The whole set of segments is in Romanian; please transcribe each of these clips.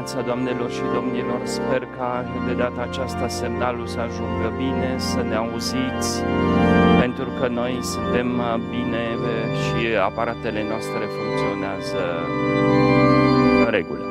dimineața, doamnelor și domnilor, sper ca de data aceasta semnalul să ajungă bine, să ne auziți, pentru că noi suntem bine și aparatele noastre funcționează în regulă.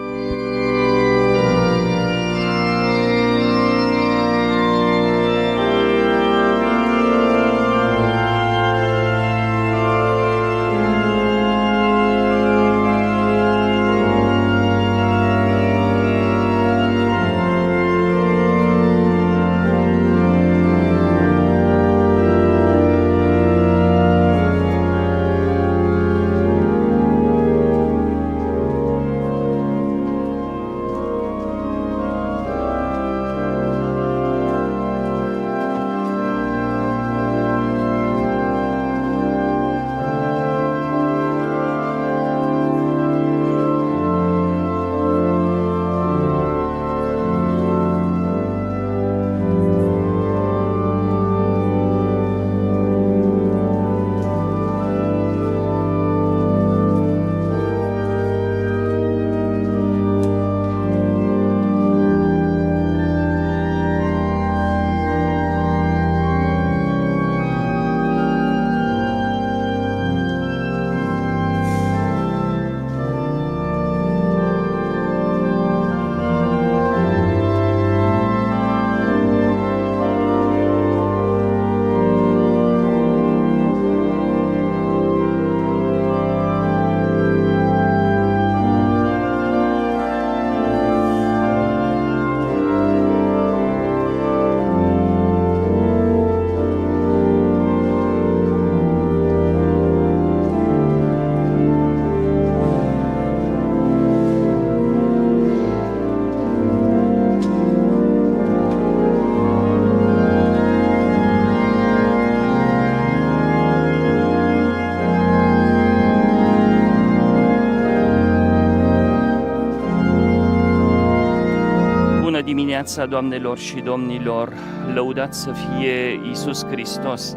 Dimineața, doamnelor și domnilor, lăudat să fie Iisus Hristos.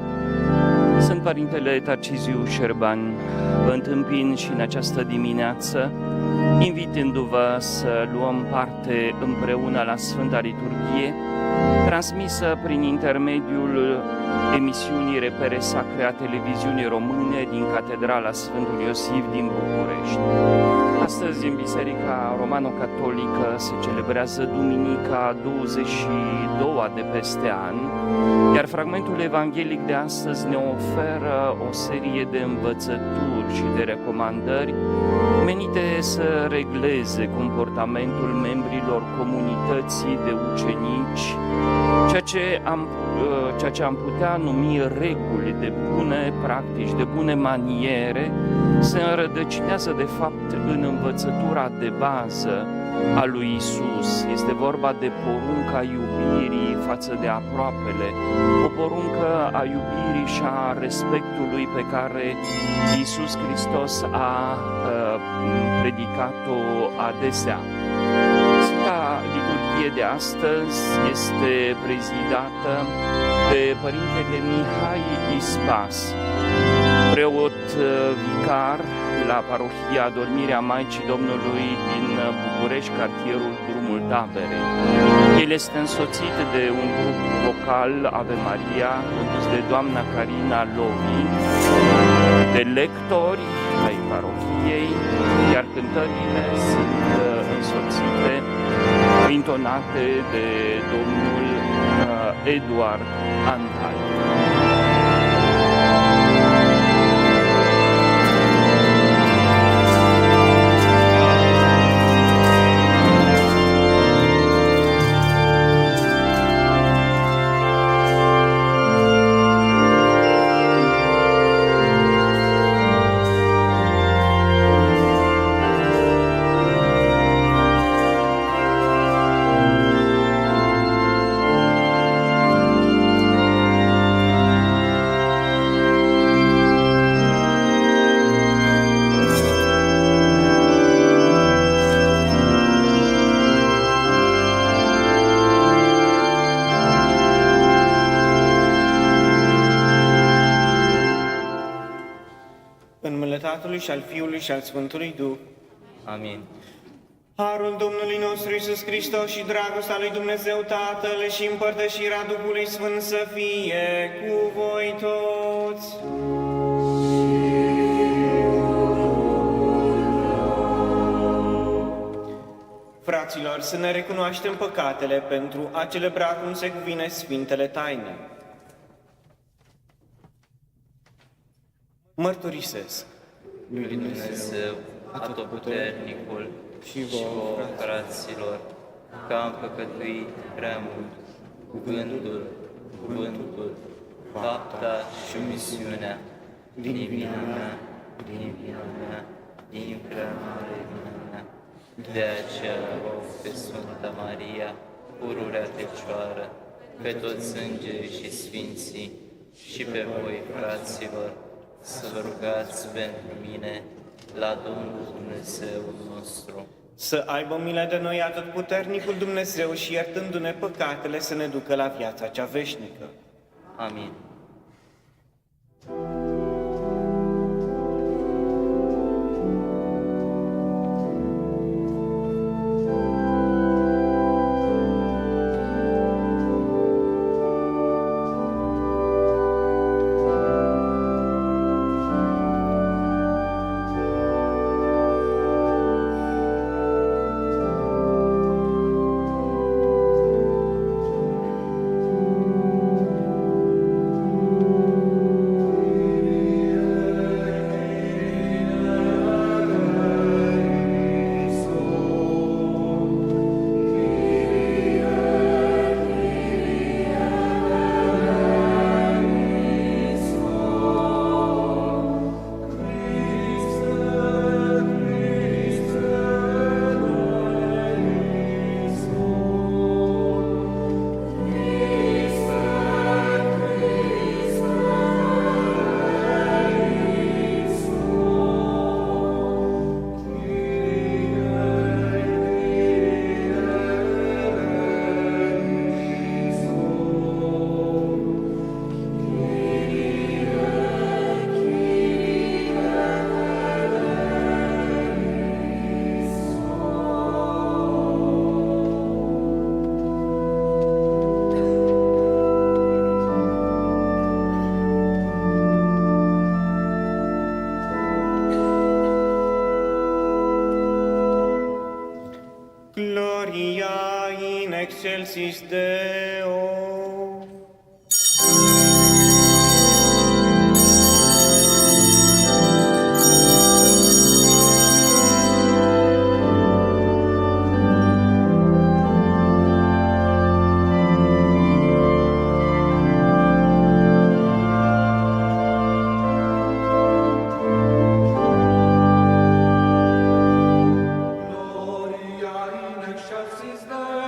Sunt Părintele Tarciziu Șerban, vă întâmpin și în această dimineață, invitându-vă să luăm parte împreună la Sfânta Liturghie, transmisă prin intermediul emisiunii Repere Sacre a Televiziunii Române din Catedrala Sfântul Iosif din București. Astăzi, în Biserica Romano-Catolică, se celebrează Duminica 22-a de peste an, iar fragmentul evanghelic de astăzi ne oferă o serie de învățături și de recomandări menite să regleze comportamentul membrilor comunității de ucenici, ceea ce am putea numi reguli de bune practici, de bune maniere, se înrădăcinează de fapt în învățătura de bază a lui Isus. Este vorba de porunca iubirii față de aproapele, o poruncă a iubirii și a respectului pe care Iisus Hristos a predicat-o adesea. Sfânta Liturghie de astăzi este prezidată de Părintele Mihai Ispas, preot vicar la parohia Adormirea Maicii Domnului din București, cartierul Drumul Taberei. El este însoțit de un grup vocal Ave Maria, condus de doamna Carina Lovi, de lectori ai parohiei, iar cântările sunt însoțite, intonate de domnul Eduard Antal. Tatălui și al Fiului și al Sfântului Duh. Amin. Harul Domnului nostru Iisus Hristos și dragostea lui Dumnezeu Tatăl și împărtășirea Duhului Sfânt să fie cu voi toți. Fraților, să ne recunoaștem păcatele pentru a celebra cum se cuvine Sfintele Taine. Mărturisesc lui Dumnezeu, Atotputernicul, și vouă, fraților, că am păcătuit prea mult, cuvântul, fapta și misiunea, din vina mea, din prea mare vina mea. De aceea rog pe Sfânta Maria, pururea Fecioară, pe toți îngerii și sfinții și pe voi, fraților, să vă rugați pentru mine la Domnul Dumnezeu nostru. Să aibă milă de noi Atotputernicul Dumnezeu și iertându-ne păcatele să ne ducă la viața cea veșnică. Amin. Gloria in excelsis Deo. Gloria in excelsis Deo.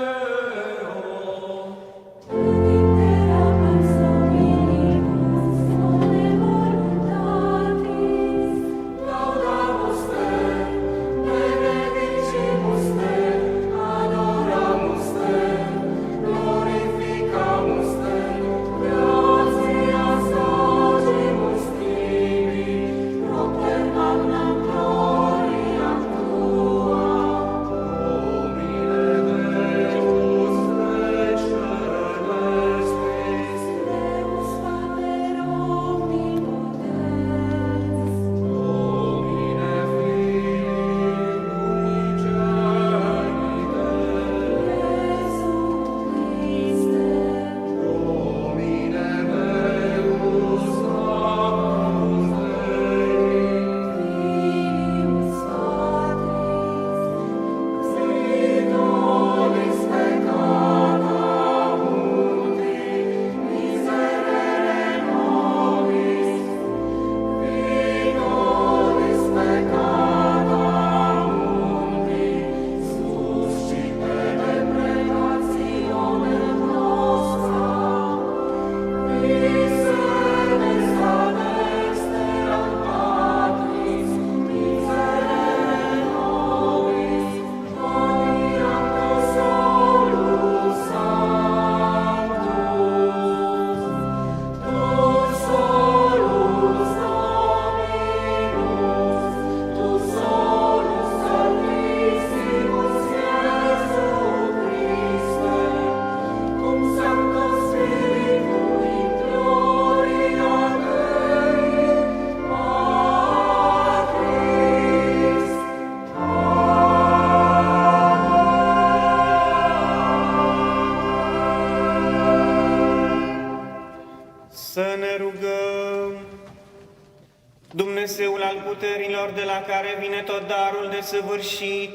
Dumnezeul al puterilor, de la care vine tot darul desăvârșit,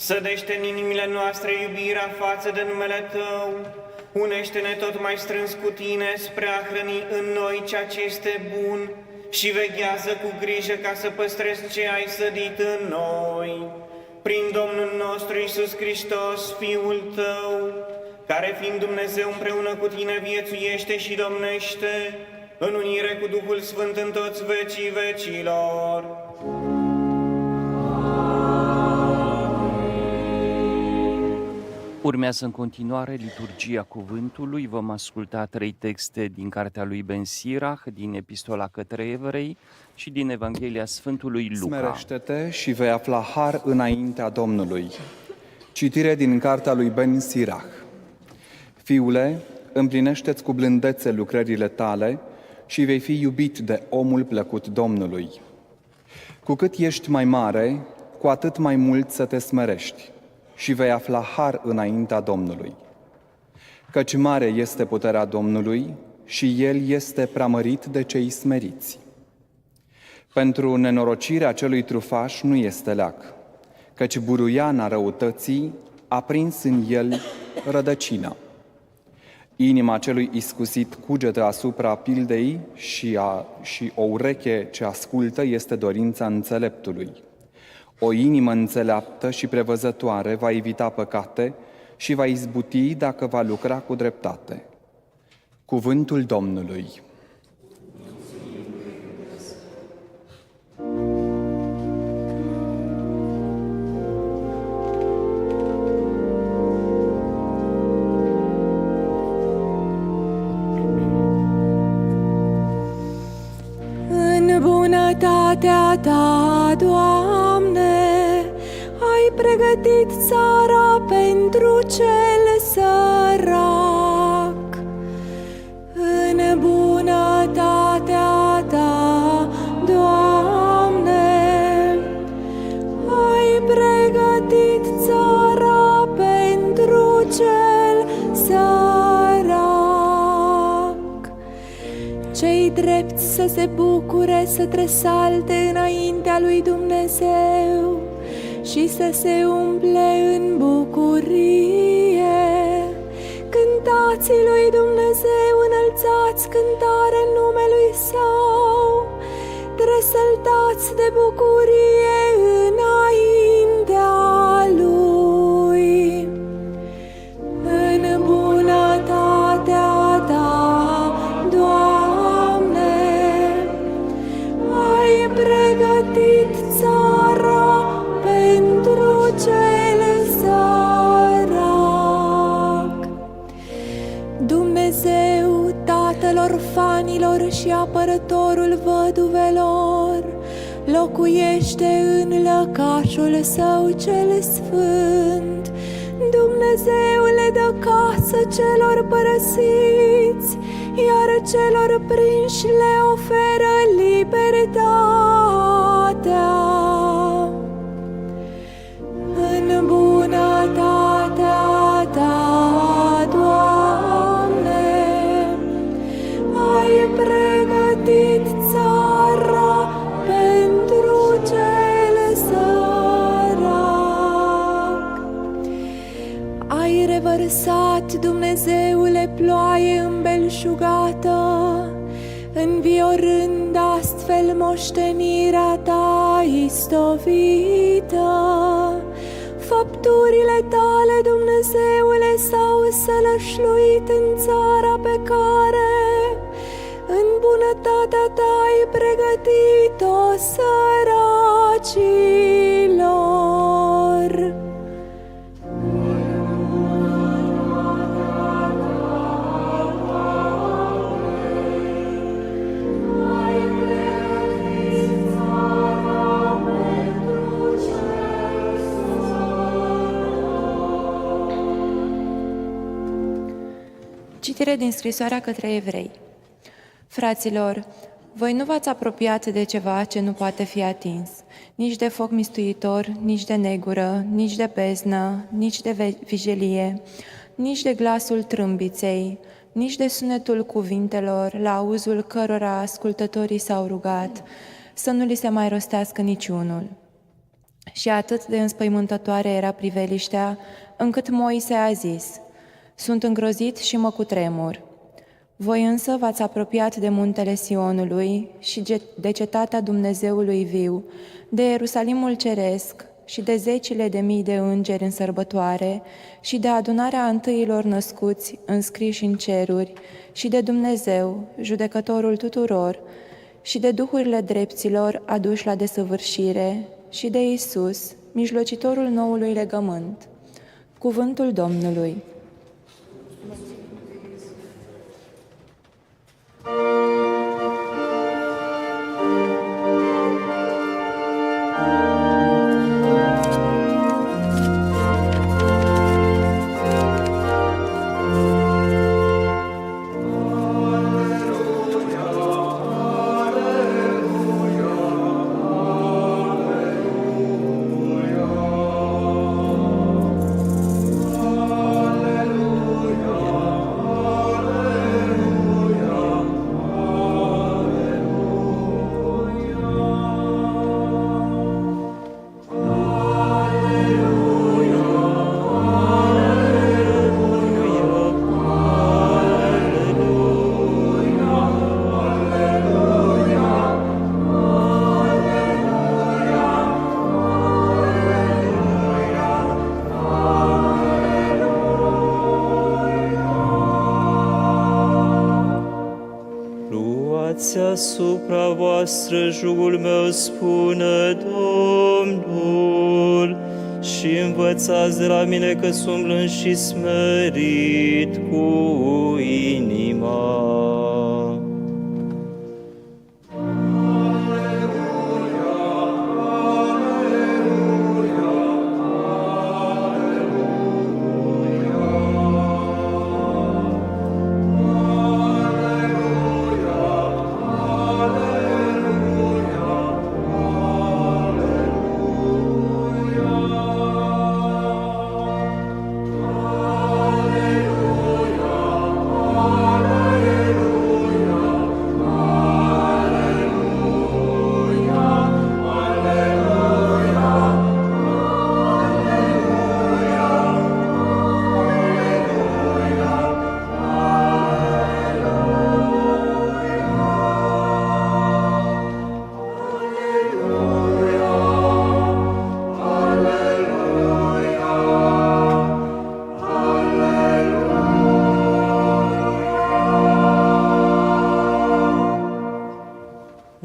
sădește în inimile noastre iubirea față de numele Tău, unește-ne tot mai strâns cu Tine spre a hrăni în noi ceea ce este bun și veghează cu grijă ca să păstrezi ce ai sădit în noi. Prin Domnul nostru Iisus Hristos, Fiul Tău, care fiind Dumnezeu împreună cu Tine viețuiește și domnește, în unire cu Duhul Sfânt în toți vecii vecilor. Urmează în continuare liturgia cuvântului. Vom asculta 3 texte din cartea lui Ben Sirach, din Epistola către Evrei și din Evanghelia Sfântului Luca. Smerește-te și vei afla har înaintea Domnului. Citire din cartea lui Ben Sirach. Fiule, împlinește-ți cu blândețe lucrările tale și vei fi iubit de omul plăcut Domnului. Cu cât ești mai mare, cu atât mai mult să te smerești și vei afla har înaintea Domnului. Căci mare este puterea Domnului și El este preamărit de cei smeriți. Pentru nenorocirea celui trufaș nu este leac, căci buruiana răutății a prins în el rădăcina. Inima celui iscusit cugetă asupra pildei și o ureche ce ascultă este dorința înțeleptului. O inimă înțeleaptă și prevăzătoare va evita păcate și va izbuti dacă va lucra cu dreptate. Cuvântul Domnului. În bunătatea Ta, Doamne, ai pregătit țara pentru cel sărac. În bunătatea Ta, Doamne, ai pregătit țara pentru cel sărac. Cei drepți să se bucure, să tresalte înaintea lui Dumnezeu și să se umple în bucurie. Cântați lui Dumnezeu, înălțați cântare în numelui Său, tresăltați de bucurie înaintea Lui. În bunătatea Ta, Doamne, ai pregătit țara pentru cel sărac. Dumnezeu, Tatăl orfanilor și apărătorul văduvelor, locuiește în lăcașul Său cel sfânt. Dumnezeu le dă casă celor părăsiți, iar celor prinși le oferă libertatea. În bunătatea Ta, Doamne, ai pregătit țara pentru cel sărac. Ai revărsat, Dumnezeule, ploaie îmbelșugată, înviorând astfel moștenirea Ta istovită. Făpturile Tale, Dumnezeule, s-au sălășluit în țara pe care în bunătatea Ta ai pregătit-o săracilor. Citire din scrisoarea către Evrei. Fraților, voi nu v-ați apropiat de ceva ce nu poate fi atins, nici de foc mistuitor, nici de negură, nici de beznă, nici de vijelie, nici de glasul trâmbiței, nici de sunetul cuvintelor, la auzul cărora ascultătorii s-au rugat, să nu li se mai rostească niciunul. Și atât de înspăimântătoare era priveliștea, încât Moise a zis: Sunt îngrozit și mă cutremur. Voi însă v-ați apropiat de muntele Sionului și de cetatea Dumnezeului viu, de Ierusalimul ceresc și de zecile de mii de îngeri în sărbătoare și de adunarea întâiilor născuți înscriși în ceruri și de Dumnezeu, judecătorul tuturor, și de duhurile drepților aduși la desăvârșire și de Iisus, mijlocitorul noului legământ. Cuvântul Domnului. Luați asupra voastră jugul meu, spune Domnul, și învățați de la mine că sunt blând și smerit cu inima.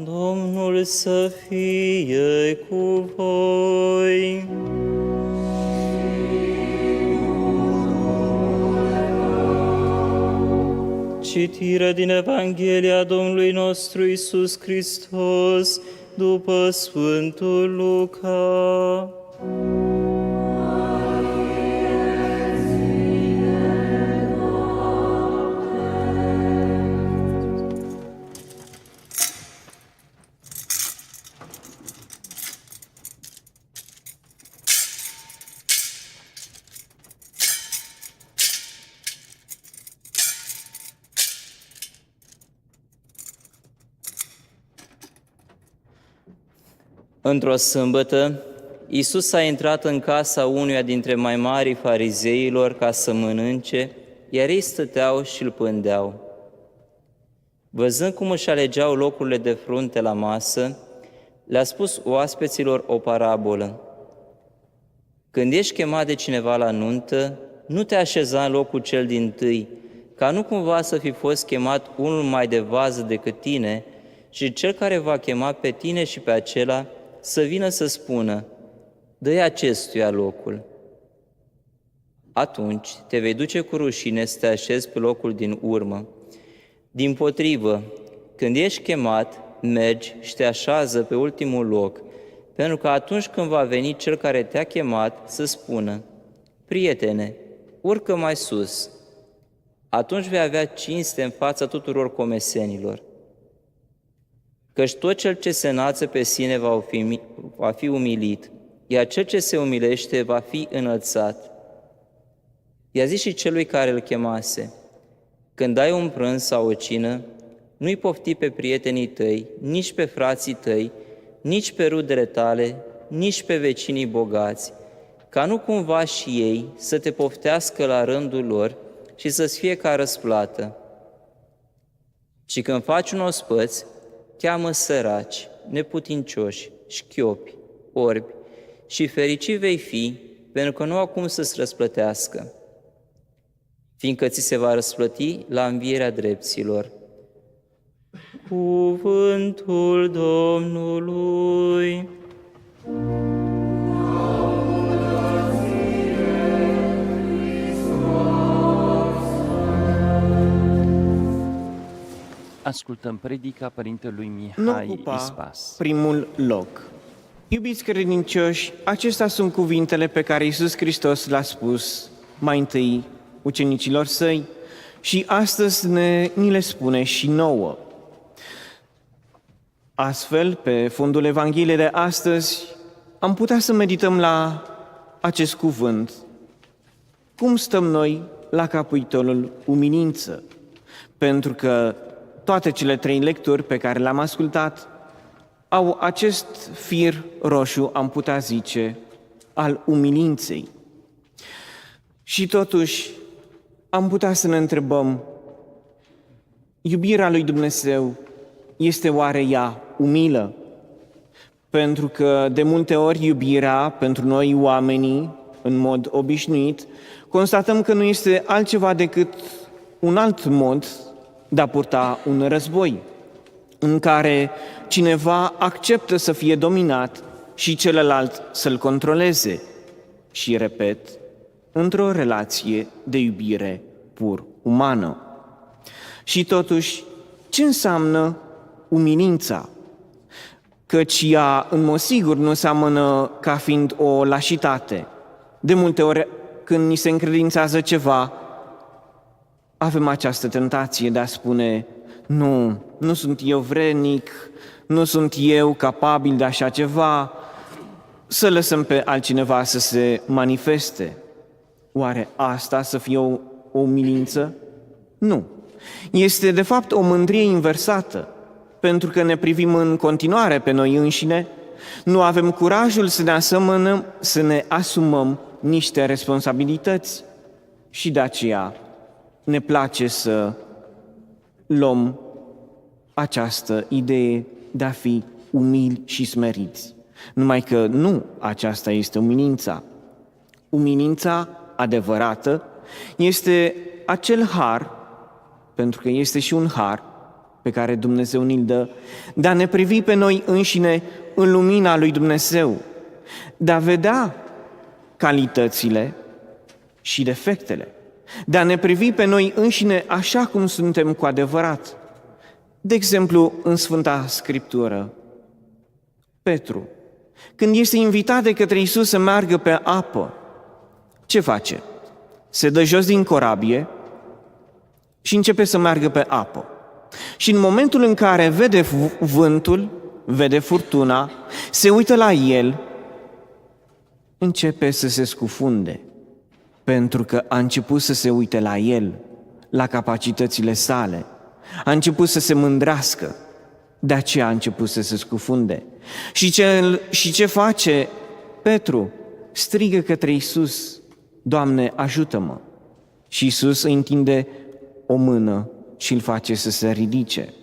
Domnul să fie cu voi. Citire din Evanghelia Domnului nostru Iisus Hristos după Sfântul Luca. Într-o sâmbătă, Iisus a intrat în casa unuia dintre mai marii farizeilor ca să mănânce, iar ei stăteau și îl pândeau. Văzând cum își alegeau locurile de frunte la masă, le-a spus oaspeților o parabolă. Când ești chemat de cineva la nuntă, nu te așeza în locul cel dintâi, ca nu cumva să fi fost chemat unul mai de vază decât tine și cel care va chema pe tine și pe acela să vină să spună: dă-i acestuia locul. Atunci te vei duce cu rușine să te așezi pe locul din urmă. Dimpotrivă, când ești chemat, mergi și te așează pe ultimul loc, pentru că atunci când va veni cel care te-a chemat să spună: prietene, urcă mai sus. Atunci vei avea cinste în fața tuturor comesenilor. Căci tot cel ce se înalță pe sine va fi umilit, iar cel ce se umilește va fi înălțat. I-a zis și celui care îl chemase: când ai un prânz sau o cină, nu-i pofti pe prietenii tăi, nici pe frații tăi, nici pe rudele tale, nici pe vecinii bogați, ca nu cumva și ei să te poftească la rândul lor și să-ți fie ca răsplată. Și când faci un ospăț, cheamă săraci, neputincioși, șchiopi, orbi și fericit vei fi, pentru că nu au cum să-ți răsplătească, fiindcă ți se va răsplăti la învierea drepților. Cuvântul Domnului. Ascultăm predica Părintelui Nu Mihai ocupa Ispas. primul loc. Iubiți credincioși, acestea sunt cuvintele pe care Iisus Hristos le-a spus mai întâi ucenicilor săi și astăzi ni le spune și nouă. Astfel, pe fondul Evangheliei de astăzi, am putea să medităm la acest cuvânt. Cum stăm noi la capitolul umilință? Pentru că toate cele 3 lecturi pe care le-am ascultat au acest fir roșu, am putea zice, al umilinței. Și totuși, am putea să ne întrebăm, iubirea lui Dumnezeu este oare ea umilă? Pentru că de multe ori iubirea pentru noi oamenii, în mod obișnuit, constatăm că nu este altceva decât un alt mod de a purta un război, în care cineva acceptă să fie dominat și celălalt să-l controleze. Și, repet, într-o relație de iubire pur umană. Și totuși, ce înseamnă umilința? Căci ea, în mod sigur, nu seamănă ca fiind o lașitate. De multe ori, când ni se încredințează ceva, avem această tentație de a spune: nu sunt eu vrednic, nu sunt eu capabil de așa ceva, să lăsăm pe altcineva să se manifeste. Oare asta să fie o umilință? Nu. Este, de fapt, o mândrie inversată, pentru că ne privim în continuare pe noi înșine, nu avem curajul să ne asumăm niște responsabilități și de aceea ne place să luăm această idee de a fi umili și smeriți. Numai că nu aceasta este umilința. Umilința adevărată este acel har, pentru că este și un har pe care Dumnezeu ni-l dă, de a ne privi pe noi înșine în lumina lui Dumnezeu, de a vedea calitățile și defectele, de a ne privi pe noi înșine așa cum suntem cu adevărat. De exemplu, în Sfânta Scriptură, Petru, când este invitat de către Iisus să meargă pe apă, ce face? Se dă jos din corabie și începe să meargă pe apă. Și în momentul în care vede vântul, vede furtuna, se uită la el, începe să se scufunde, pentru că a început să se uite la el, la capacitățile sale, a început să se mândrească, de aceea a început să se scufunde. Și ce face Petru? Strigă către Iisus: Doamne, ajută-mă! Și Iisus îi întinde o mână și îl face să se ridice.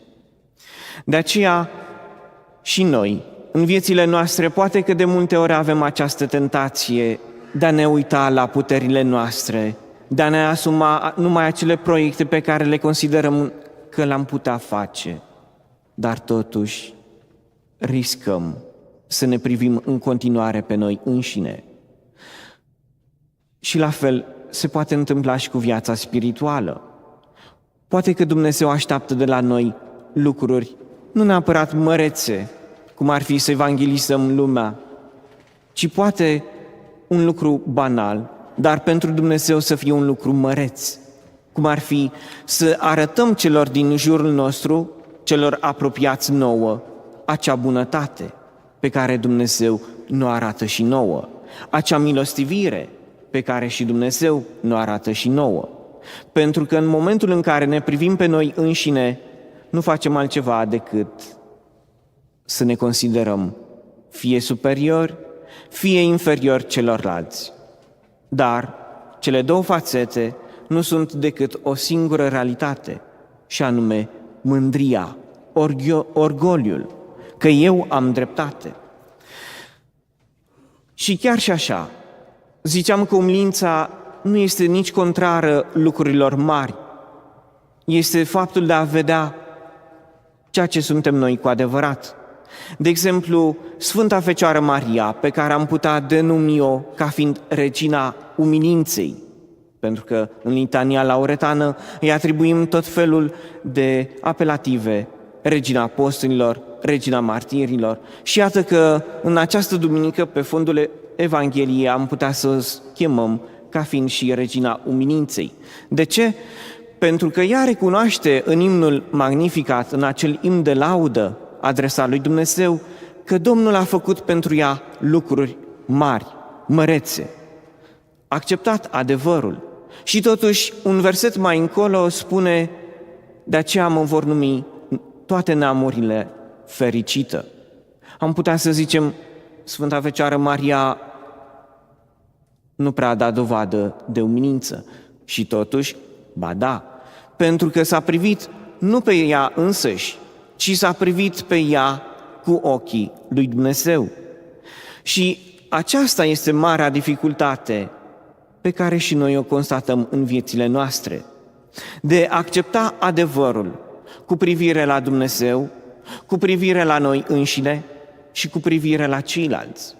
De aceea și noi, în viețile noastre, poate că de multe ori avem această tentație de a ne uita la puterile noastre, de a ne asuma numai acele proiecte pe care le considerăm că le-am putea face, dar totuși riscăm să ne privim în continuare pe noi înșine. Și la fel se poate întâmpla și cu viața spirituală. Poate că Dumnezeu așteaptă de la noi lucruri nu neapărat mărețe, cum ar fi să evangelizăm lumea, ci poate un lucru banal, dar pentru Dumnezeu să fie un lucru măreț, cum ar fi să arătăm celor din jurul nostru, celor apropiați nouă, acea bunătate pe care Dumnezeu nu arată și nouă, acea milostivire pe care și Dumnezeu nu arată și nouă. Pentru că în momentul în care ne privim pe noi înșine, nu facem altceva decât să ne considerăm fie superiori, fie inferiori celorlalți. Dar cele două fațete nu sunt decât o singură realitate, și anume mândria, orgoliul, că eu am dreptate. Și chiar și așa, ziceam că umilința nu este nici contrară lucrurilor mari, este faptul de a vedea ceea ce suntem noi cu adevărat. De exemplu, Sfânta Fecioară Maria, pe care am putea denumi-o ca fiind regina umilinței, pentru că în litania lauretană îi atribuim tot felul de apelative, regina apostolilor, regina martirilor. Și iată că în această duminică, pe fondul Evangheliei, am putea să o chemăm ca fiind și regina umilinței. De ce? Pentru că ea recunoaște în imnul Magnificat, în acel imn de laudă adresat lui Dumnezeu, că Domnul a făcut pentru ea lucruri mari, mărețe. A acceptat adevărul. Și totuși, un verset mai încolo spune: de aceea mă vor numi toate neamurile fericită. Am putea să zicem, Sfânta Fecioară Maria nu prea a dat dovadă de umilință. Și totuși, ba da, pentru că s-a privit nu pe ea însăși, ci s-a privit pe ea cu ochii lui Dumnezeu. Și aceasta este marea dificultate pe care și noi o constatăm în viețile noastre, de a accepta adevărul cu privire la Dumnezeu, cu privire la noi înșine și cu privire la ceilalți.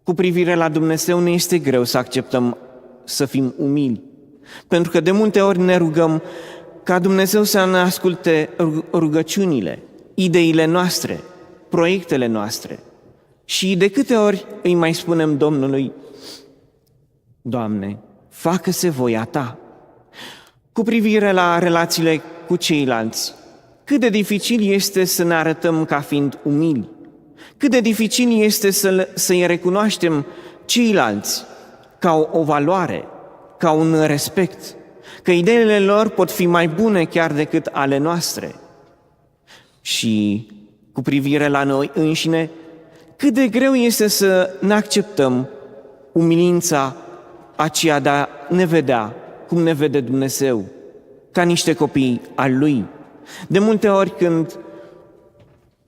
Cu privire la Dumnezeu ne este greu să acceptăm să fim umili, pentru că de multe ori ne rugăm ca Dumnezeu să ne asculte rugăciunile, ideile noastre, proiectele noastre. Și de câte ori îi mai spunem Domnului: Doamne, facă-se voia Ta. Cu privire la relațiile cu ceilalți, cât de dificil este să ne arătăm ca fiind umili, cât de dificil este să-i recunoaștem ceilalți ca o valoare, ca un respect, că ideile lor pot fi mai bune chiar decât ale noastre. Și cu privire la noi înșine, cât de greu este să ne acceptăm umilința aceea de a ne vedea cum ne vede Dumnezeu, ca niște copii al Lui. De multe ori când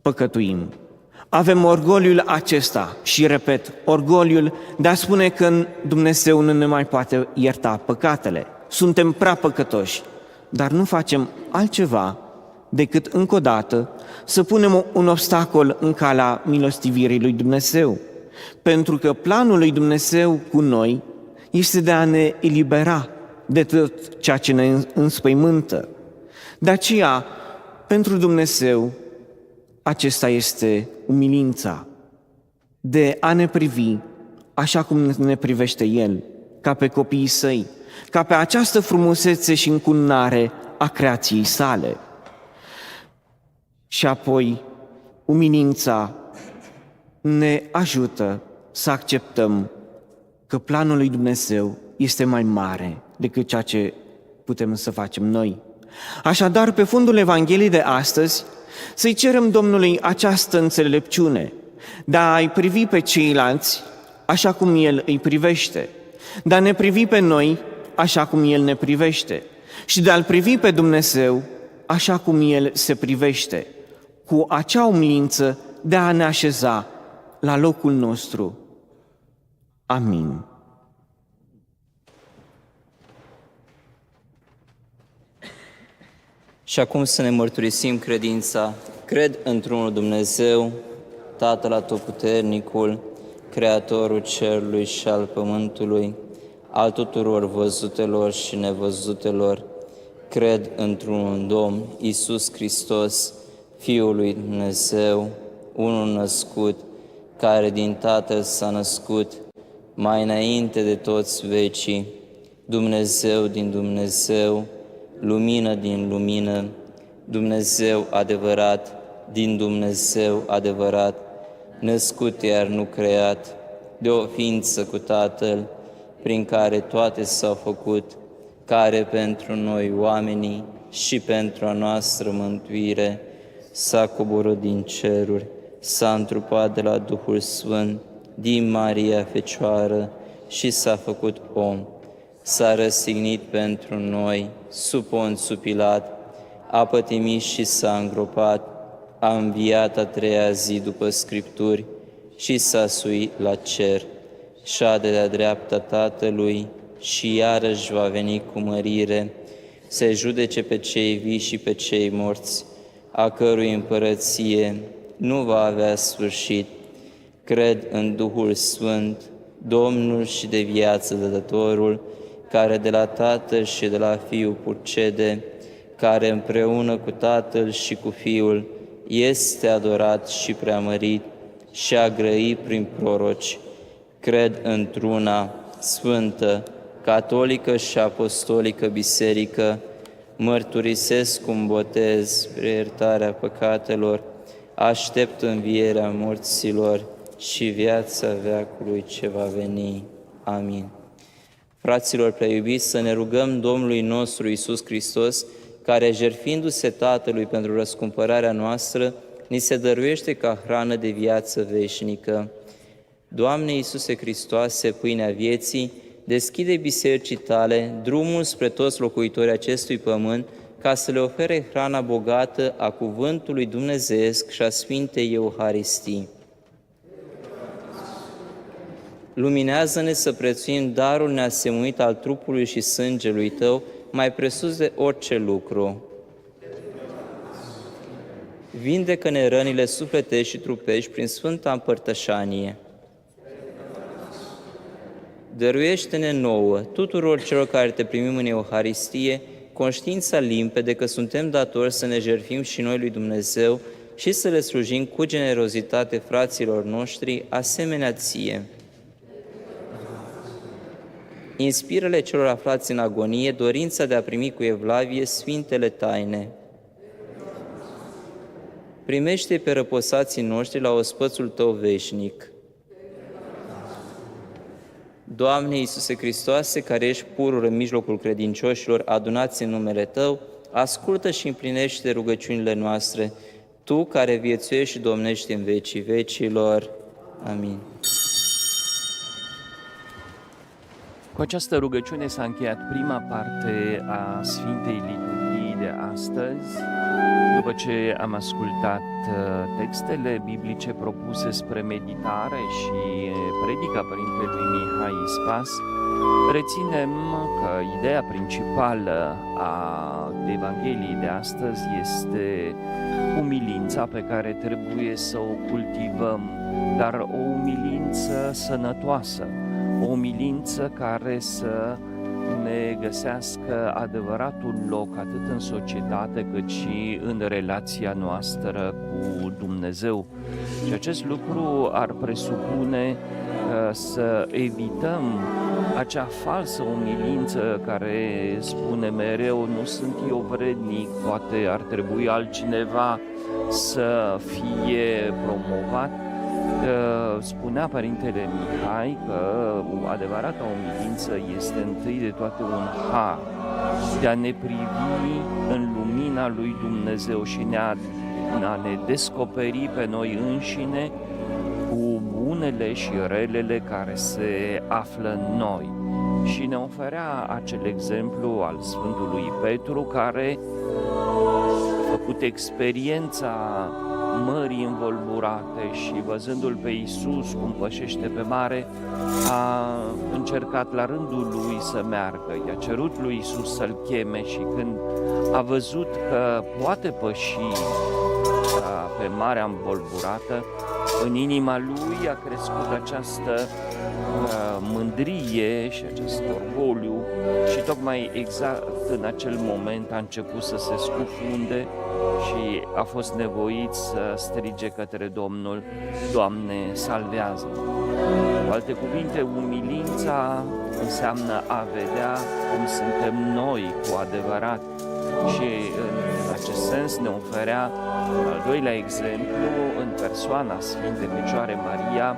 păcătuim, avem orgoliul acesta și, repet, orgoliul de a spune că Dumnezeu nu ne mai poate ierta păcatele. Suntem prea păcătoși, dar nu facem altceva decât încă o dată să punem un obstacol în calea milostivirii lui Dumnezeu. Pentru că planul lui Dumnezeu cu noi este de a ne elibera de tot ceea ce ne înspăimântă. De aceea, pentru Dumnezeu, acesta este umilința, de a ne privi așa cum ne privește El, ca pe copiii Săi, ca pe această frumusețe și încununare a creației Sale. Și apoi, umilința ne ajută să acceptăm că planul lui Dumnezeu este mai mare decât ceea ce putem să facem noi. Așadar, pe fundul Evangheliei de astăzi, să-i cerem Domnului această înțelepciune, de a-i privi pe ceilalți așa cum El îi privește, de a ne privi pe noi așa cum El ne privește și de a-L privi pe Dumnezeu așa cum El se privește, cu acea umilință de a ne așeza la locul nostru. Amin. Și acum să ne mărturisim credința. Cred într-unul Dumnezeu, Tatăl Atotputernicul, Creatorul cerului și al pământului, al tuturor văzutelor și nevăzutelor. Cred într-un Domn, Iisus Hristos, Fiul lui Dumnezeu, unul născut, care din Tatăl s-a născut, mai înainte de toți vecii, Dumnezeu din Dumnezeu, lumină din lumină, Dumnezeu adevărat din Dumnezeu adevărat, născut iar nu creat, de o ființă cu Tatăl, prin care toate s-au făcut, care pentru noi oamenii și pentru a noastră mântuire s-a coborât din ceruri, s-a întrupat de la Duhul Sfânt din Maria Fecioară și s-a făcut om. S-a răstignit pentru noi sub Ponțiu Pilat, a pătimit și s-a îngropat, a înviat a treia zi după Scripturi și s-a suit la cer, șade de-a dreapta Tatălui și iarăși va veni cu mărire, să judece pe cei vii și pe cei morți, a cărui împărăție nu va avea sfârșit. Cred în Duhul Sfânt, Domnul și de viață dătătorul, care de la Tatăl și de la Fiul purcede, care împreună cu Tatăl și cu Fiul este adorat și preamărit și a grăit prin proroci. Cred într-una sfântă, catolică și apostolică biserică, mărturisesc un botez spre iertarea păcatelor, aștept învierea morților și viața veacului ce va veni. Amin. Fraților preiubiți, să ne rugăm Domnului nostru Iisus Hristos, care, jertfindu-se Tatălui pentru răscumpărarea noastră, ni se dăruiește ca hrană de viață veșnică. Doamne Iisuse Hristoase, pâinea vieții, deschide bisericii Tale drumul spre toți locuitorii acestui pământ, ca să le ofere hrana bogată a Cuvântului Dumnezeesc și a Sfintei Euharistii. Luminează-ne să prețuim darul neasemuit al trupului și sângelui Tău, mai presus de orice lucru. Vindecă-ne rănile sufletești și trupești prin Sfânta Împărtășanie. Dăruiește-ne nouă, tuturor celor care Te primim în Euharistie, conștiința limpede că suntem datori să ne jertfim și noi lui Dumnezeu și să le slujim cu generozitate fraților noștri, asemenea Ție. Inspiră-le celor aflați în agonie dorința de a primi cu evlavie sfintele taine. Primește pe răposații noștri la ospățul Tău veșnic. Doamne Iisuse Hristoase, care ești purur în mijlocul credincioșilor adunați în numele Tău, ascultă și împlinește rugăciunile noastre, Tu care viețuiești și domnești în vecii vecilor. Amin. Cu această rugăciune s-a încheiat prima parte a Sfintei Liturghii de astăzi. După ce am ascultat textele biblice propuse spre meditare și predica Părintelui Mihai Ispas, reținem că ideea principală a Evangheliei de astăzi este umilința pe care trebuie să o cultivăm, dar o umilință sănătoasă, o umilință care să ne găsească adevăratul loc atât în societate cât și în relația noastră cu Dumnezeu. Și acest lucru ar presupune să evităm acea falsă umilință care spune mereu nu sunt eu vrednic, poate ar trebui altcineva să fie promovat. Spunea Părintele Mihai că adevărata umilință este întâi de toate un har, de a ne privi în lumina lui Dumnezeu și a ne descoperi pe noi înșine cu bunele și relele care se află în noi. Și ne oferea acel exemplu al Sfântului Petru, care a făcut experiența mării învolburate și văzându-L pe Iisus cum pășește pe mare, a încercat la rândul lui să meargă. I-a cerut lui Iisus să-L cheme și când a văzut că poate păși pe marea învolburată, în inima lui a crescut această mândrie și acest orgoliu și tocmai exact în acel moment a început să se scufunde și a fost nevoit să strige către Domnul: Doamne, salvează-mă! Cu alte cuvinte, umilința înseamnă a vedea cum suntem noi cu adevărat și în acest sens ne oferea al doilea exemplu în persoana Sfintei Fecioare Maria,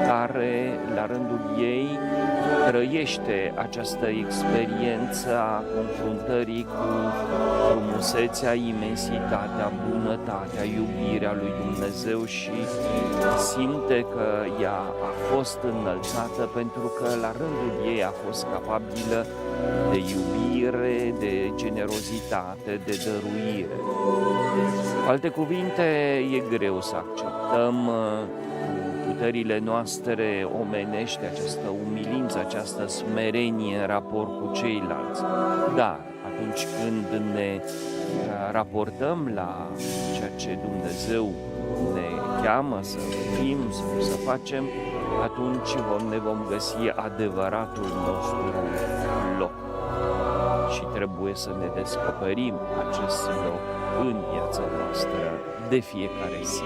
care la rândul ei trăiește această experiență a confruntării cu frumusețea, imensitatea, bunătatea, iubirea lui Dumnezeu și simte că ea a fost înălțată pentru că la rândul ei a fost capabilă de iubire, de generozitate, de dăruire. Cu alte cuvinte, e greu să acceptăm puterile noastre omenești, această umilință, această smerenie în raport cu ceilalți. Dar atunci când ne raportăm la ceea ce Dumnezeu ne cheamă să fim sau să facem, atunci ne vom găsi adevăratul nostru loc. Și trebuie să ne descoperim acest loc în viața noastră de fiecare zi.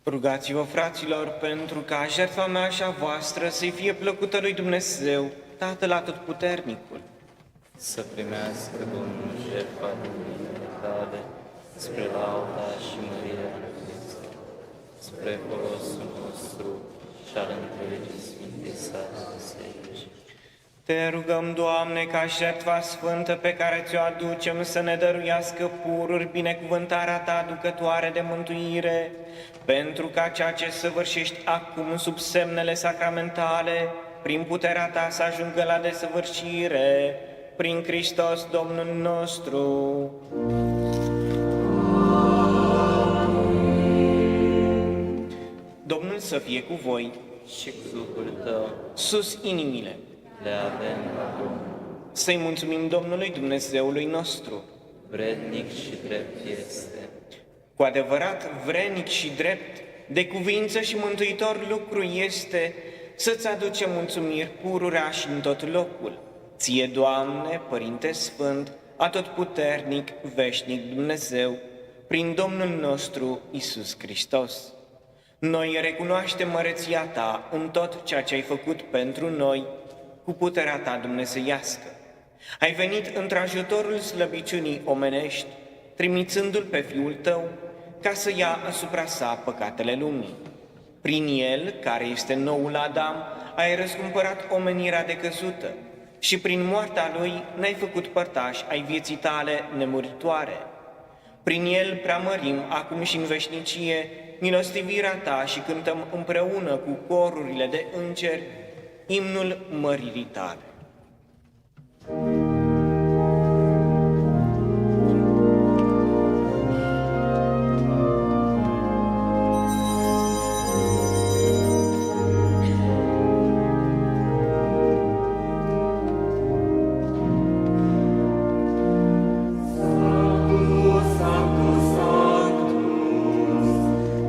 Rugați-vă, fraților, pentru ca jertfa mea și a voastră să-i fie plăcută lui Dumnezeu, Tatăl Atotputernicul. Să primească Domnul jertfa dumneavoastră tale, spre lauda și mărirea lui Dumnezeu, spre folosul nostru și al întregii Sfinte sale biserici. Te rugăm, Doamne, ca jertfa sfântă pe care ți-o aducem să ne dăruiască pururi binecuvântarea Ta aducătoare de mântuire, pentru ca ceea ce săvârșești acum sub semnele sacramentale, prin puterea Ta să ajungă la desăvârșire, prin Hristos Domnul nostru. Domnul să fie cu voi. Și cu Duhul Tău Sus inimile. le avem Să-i mulțumim Domnului Dumnezeului nostru. vrednic și drept este. Cu adevărat, vrenic și drept, de cuvință și mântuitor lucru este să-ți aducem mulțumiri pururea și în tot locul. Ție, Doamne, Părinte Sfânt, atotputernic, veșnic Dumnezeu, prin Domnul nostru Iisus Hristos. Noi recunoaștem măreția Ta în tot ceea ce ai făcut pentru noi, cu puterea Ta dumnezeiască. Ai venit într-ajutorul slăbiciunii omenești, trimițându-L pe Fiul Tău, ca să ia asupra sa păcatele lumii. Prin El, care este noul Adam, ai răscumpărat omenirea decăzută și prin moartea Lui ne-ai făcut părtași ai vieții Tale nemuritoare. Prin El preamărim acum și în veșnicie milostivirea Ta și cântăm împreună cu corurile de îngeri imnul măririi Tale.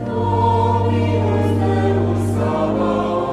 Dominus Deus Sabaoth,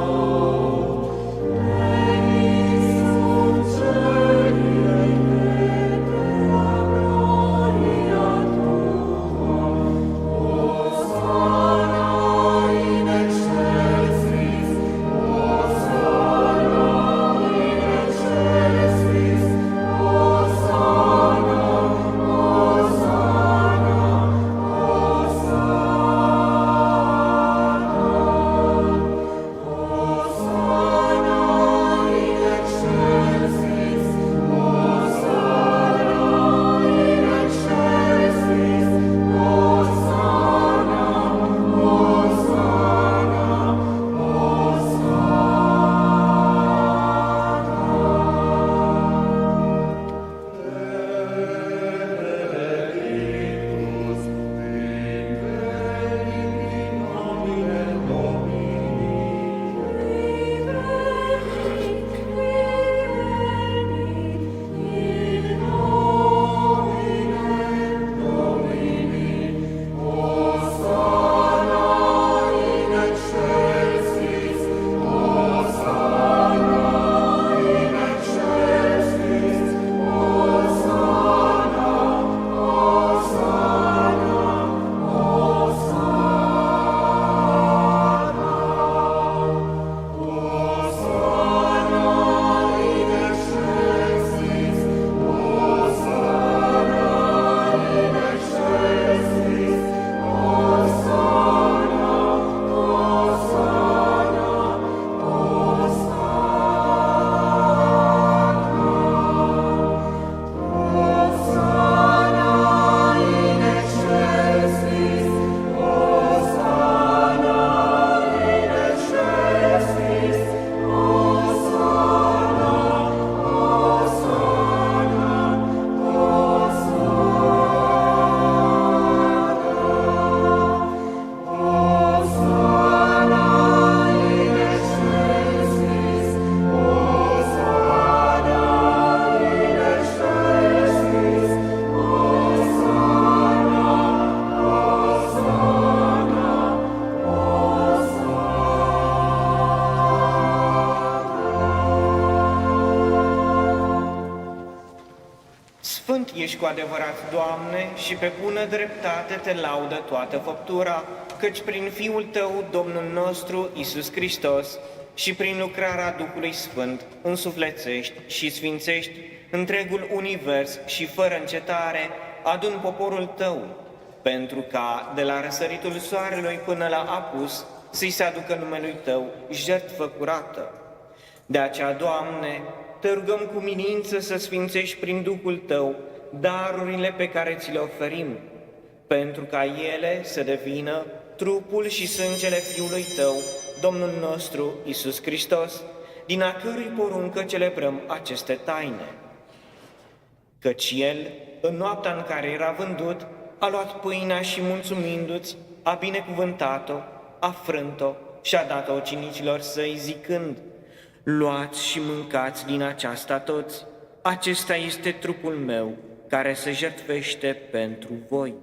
cu adevărat, Doamne, și pe bună dreptate te laudă toată făptura, căci prin Fiul Tău, Domnul nostru, Iisus Hristos, și prin lucrarea Duhului Sfânt, însuflețești și sfințești întregul univers și fără încetare adun poporul Tău, pentru ca, de la răsăritul soarelui până la apus, să-i se aducă numelui Tău jertfă curată. De aceea, Doamne, te rugăm cu milință să sfințești prin Duhul Tău darurile pe care ți le oferim, pentru ca ele să devină trupul și sângele Fiului Tău, Domnul nostru Iisus Hristos, din a cărui poruncă celebrăm aceste taine. Căci El, în noaptea în care era vândut, a luat pâinea și, mulțumindu-ți, a binecuvântat-o, a frânt-o și a dat-o ucenicilor Săi, zicând: luați și mâncați din aceasta toți, acesta este trupul meu, care se jertfește pentru voi.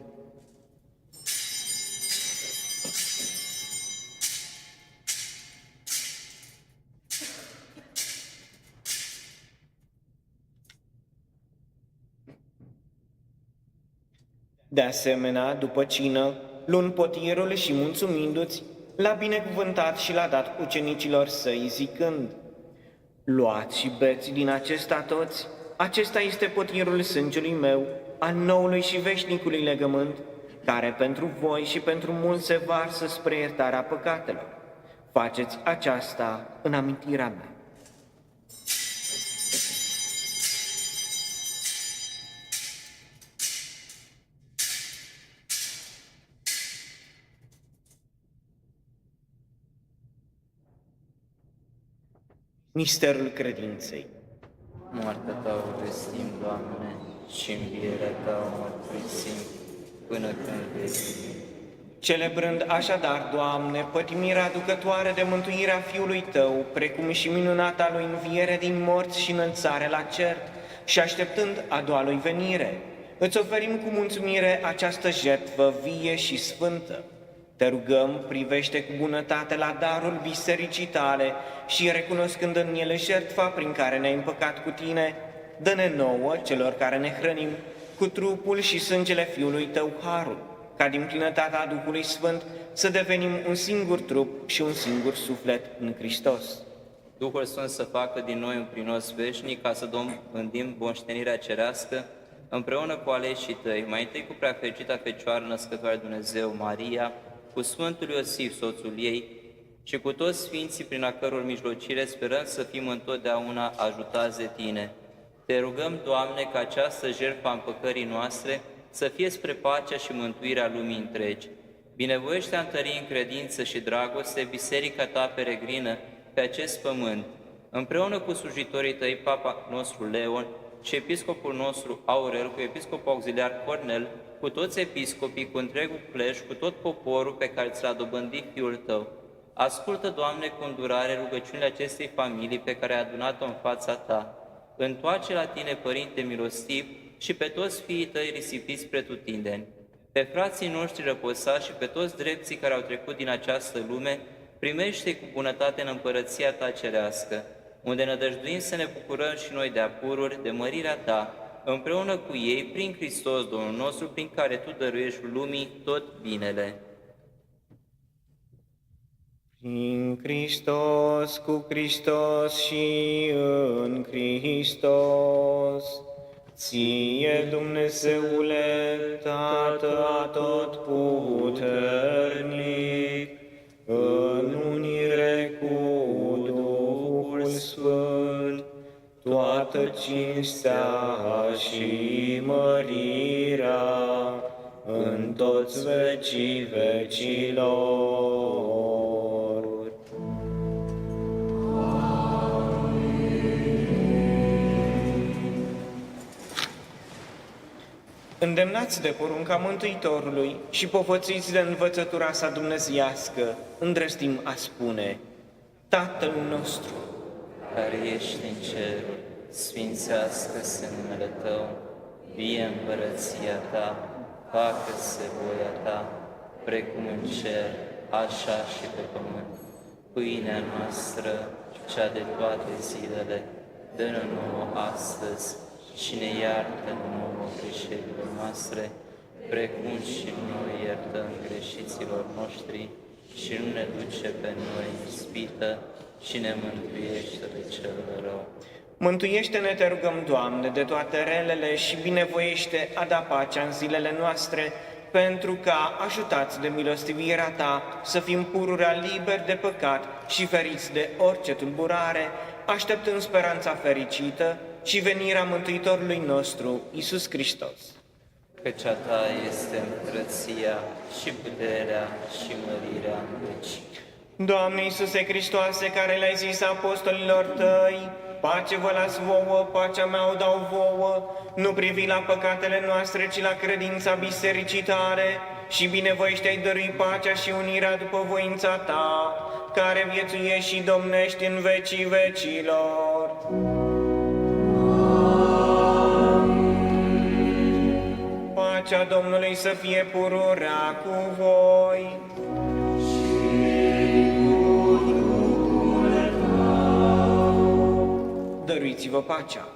De asemenea, după cină, luând potierul și mulțumindu-ți, l-a binecuvântat și l-a dat ucenicilor Săi, zicând: luați și beți din acesta toți, acesta este potierul sângelui meu, al noului și veșnicului legământ, care pentru voi și pentru mulți se varsă spre iertarea păcatelor. Faceți aceasta în amintirea mea. Misterul credinței. Moartea Ta o vestim, Doamne, și învierea Ta o mărturisim până când vei veni. Celebrând așadar, Doamne, pătimirea aducătoare de mântuirea Fiului Tău, precum și minunata Lui înviere din morți și înălțare la cer, și așteptând a doua Lui venire, îți oferim cu mulțumire această jertfă vie și sfântă. Te rugăm, privește cu bunătate la darul bisericii Tale și, recunoscând în ele jertfa prin care ne-ai împăcat cu Tine, dă-ne nouă, celor care ne hrănim, cu trupul și sângele Fiului Tău harul, ca din plinătatea Duhului Sfânt să devenim un singur trup și un singur suflet în Hristos. Duhul Sfânt să facă din noi un prinos veșnic, ca să dobândim bonștenirea cerească, împreună cu aleșii Tăi, mai întâi cu preafericita Fecioară Născătoare Dumnezeu, Maria, cu Sfântul Iosif, soțul ei, și cu toți sfinții prin a căror mijlocire sperăm să fim întotdeauna ajutați de Tine. Te rugăm, Doamne, ca această jertfă a împăcării noastre să fie spre pacea și mântuirea lumii întregi. Binevoiește a întări în credință și dragoste biserica Ta peregrină pe acest pământ, împreună cu slujitorii Tăi, Papa nostru Leon și episcopul nostru Aurel, cu episcopul auxiliar Cornel, cu toți episcopii, cu întregul pleș, cu tot poporul pe care ți l-a dobândit Fiul Tău. Ascultă, Doamne, cu îndurare rugăciunile acestei familii pe care ai adunat-o în fața Ta. Întoarce la Tine, Părinte milostiv, și pe toți fiii Tăi risipiți pretutindeni. Pe frații noștri răposați și pe toți drepții care au trecut din această lume, primește cu bunătate în împărăția Ta cerească, unde nădăjduim să ne bucurăm și noi de apururi, de mărirea Ta, împreună cu ei, prin Hristos, Domnul nostru, prin care Tu dăruiești lumii tot binele. Prin Hristos, cu Hristos și în Hristos, Ție, Dumnezeule, Tată atotputernic, în unire cu Duhul Sfânt, toată cinstea și mărirea în toți vecii vecilor. Îndemnați de porunca Mântuitorului și povățiți de învățătura sa dumnezeiască, îndrăznim a spune: Tatăl nostru, care ești în ceruri, sfințească-se numele Tău, vie împărăția Ta, facă-se voia Ta, precum în cer, așa și pe pământ. Pâinea noastră, cea de toate zilele, dă-ne nouă astăzi și ne iartă nouă greșelile noastre, precum și noi iertăm greșiților noștri, și nu ne duce pe noi în ispită, și ne mântuiește de cel rău. Mântuiește-ne, te rugăm, Doamne, de toate relele și binevoiește a da pacea în zilele noastre, pentru ca, ajutați de milostivirea Ta, să fim pururea liberi de păcat și feriți de orice tulburare, așteptând speranța fericită și venirea Mântuitorului nostru, Iisus Hristos. Căci a Ta este împărăția și puterea și mărirea în veci. Doamne Iisuse Hristoase, care le-ai zis apostolilor Tăi, pace vă las vouă, pacea mea o dau vouă, nu privi la păcatele noastre, ci la credința bisericii Tale, și binevoiește-ai dărui pacea și unirea după voința Ta, care viețuiești și domnești în vecii vecilor. Pacea Domnului să fie pururea cu voi. Dăruiți-vă pacea.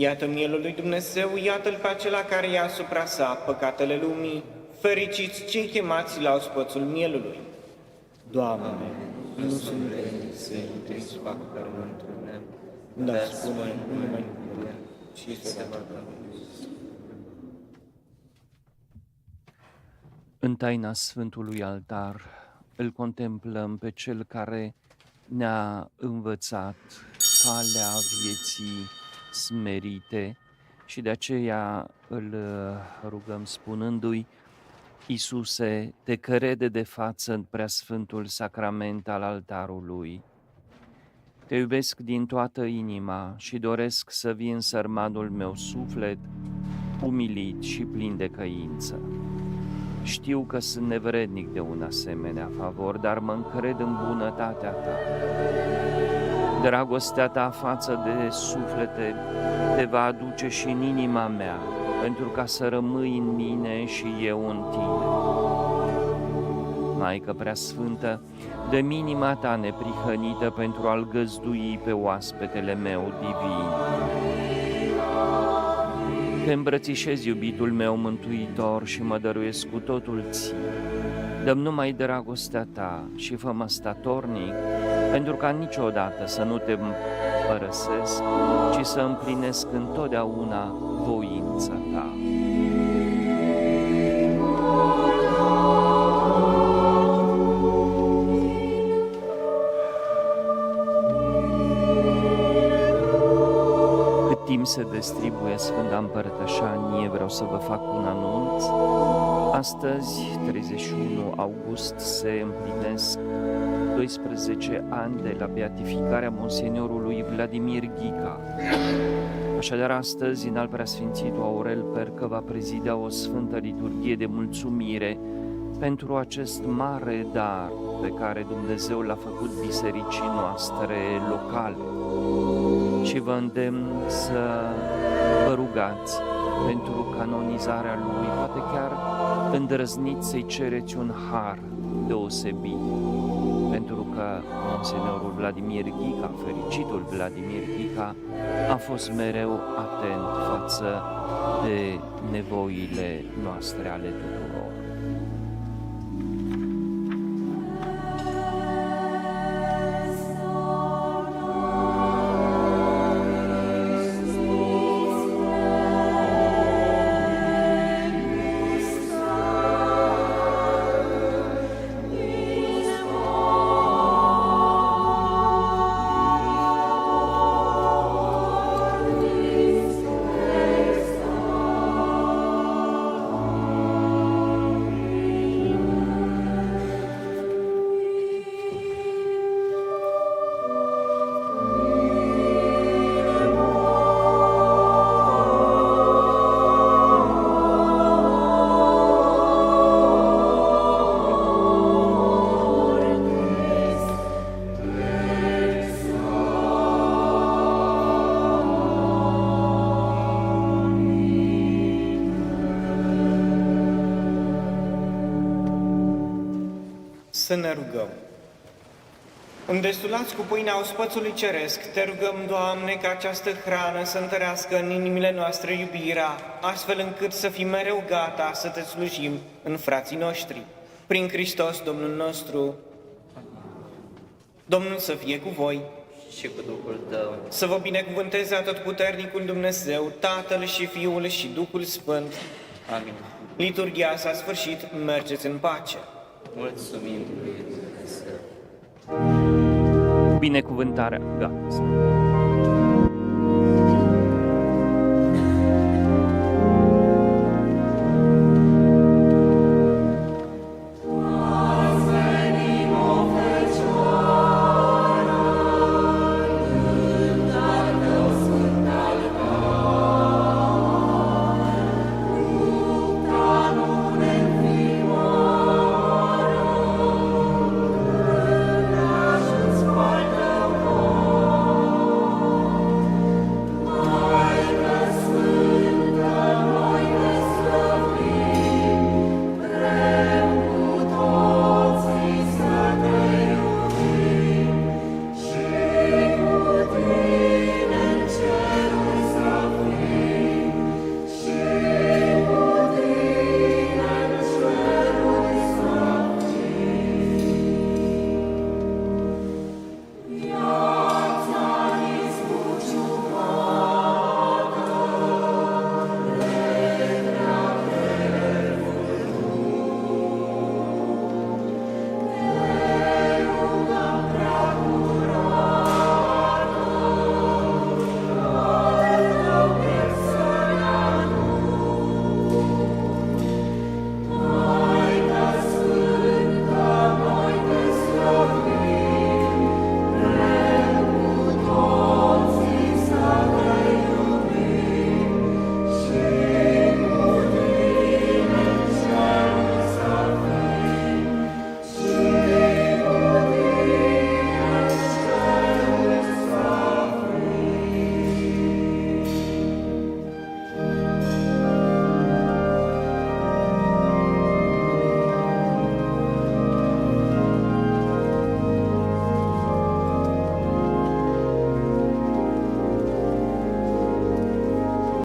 Iată mielul lui Dumnezeu, iată-L pe acela care ia asupra sa păcatele lumii, fericiți cei chemați la ospățul mielului. Doamne, nu sunt vrednic să intri să fac pământul meu, dar spune numai cuvânt și să va În taina Sfântului Altar îl contemplăm pe Cel care ne-a învățat calea vieții smerite și de aceea îl rugăm spunându-i: Iisuse, te crede de față în preasfântul sacrament al altarului. Te iubesc din toată inima și doresc să vii în sărmanul meu suflet, umilit și plin de căință. Știu că sunt nevrednic de un asemenea favor, dar mă încred în bunătatea Ta. Dragostea Ta față de suflete te va aduce și în inima mea, pentru ca să rămâi în mine și eu în Tine. Maică Preasfântă, dă-mi inima Ta neprihănită pentru a-L găzdui pe oaspetele meu divin. Te îmbrățișez, iubitul meu mântuitor, și mă dăruiesc cu totul Ție. Dă-mi numai dragostea Ta și fă-mă statornic, pentru ca niciodată să nu Te părăsesc, ci să împlinesc întotdeauna voința Ta. Cât timp se distribuie Sfânta Împărtășanie, vreau să vă fac un anunț. Astăzi, 31 august, se împlinesc 12 ani de la beatificarea Monseniorului Vladimir Ghica. Așadar, astăzi, în al preasfințitul Aurel Percă va prezida o sfântă liturghie de mulțumire pentru acest mare dar pe care Dumnezeu l-a făcut bisericii noastre locale. Și vă îndemn să vă rugați pentru canonizarea lui, poate chiar îndrăzniți să-i cereți un har deosebit, pentru că Monseniorul Vladimir Ghica, fericitul Vladimir Ghica, a fost mereu atent față de nevoile noastre ale tuturor. Să ne rugăm. Îndestulați cu pâinea ospățului ceresc, te rugăm, Doamne, ca această hrană să întărească în inimile noastre iubirea, astfel încât să fim mereu gata să te slujim în frații noștri. Prin Hristos, Domnul nostru. Domnul să fie cu voi. Și cu Duhul Tău. Să vă binecuvânteze Atotputernicul Dumnezeu, Tatăl și Fiul și Duhul Sfânt. Amin. Liturghia s-a sfârșit, mergeți în pace. Mulțumim lui Dumnezeu. Binecuvântarea, gata.